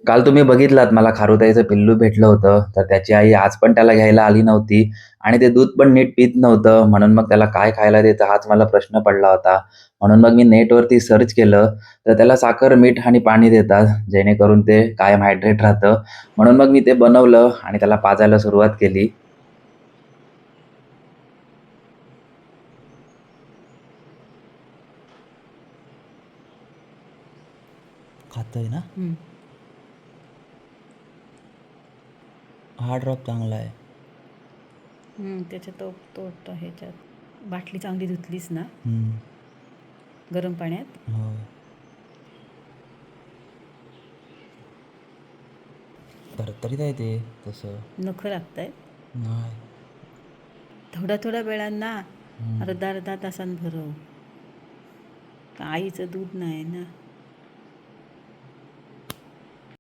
काल तुम्ही बघितलात मला खारुताईचं पिल्लू भेटलं होतं, तर त्याची आई आज पण त्याला घ्यायला आली नव्हती आणि ते दूध पण नीट पीत नव्हतं. म्हणून मग त्याला काय खायला द्यायचं हाच मला प्रश्न पडला होता. म्हणून मग मी नेटवरती सर्च केलं, तर त्याला साखर, मीठ आणि पाणी देतात, जेणेकरून ते कायम हायड्रेट राहतं. म्हणून मग मी ते बनवलं आणि त्याला पाजायला सुरुवात केली. खातोय ना? हं. हा ड्रॉप चांगला आहे. त्याच्यात तो तो ह्याच्यात बाटली चांगली धुतलीस ना हम्म. गरम पाण्यात. होय. तरतरीत आहे ते तसं. नखं लागतायत. नाही. थोड्या थोड्या वेळांना हम्म. अर्धा अर्धा तासानं भरव. आईचं दूध नाही ना.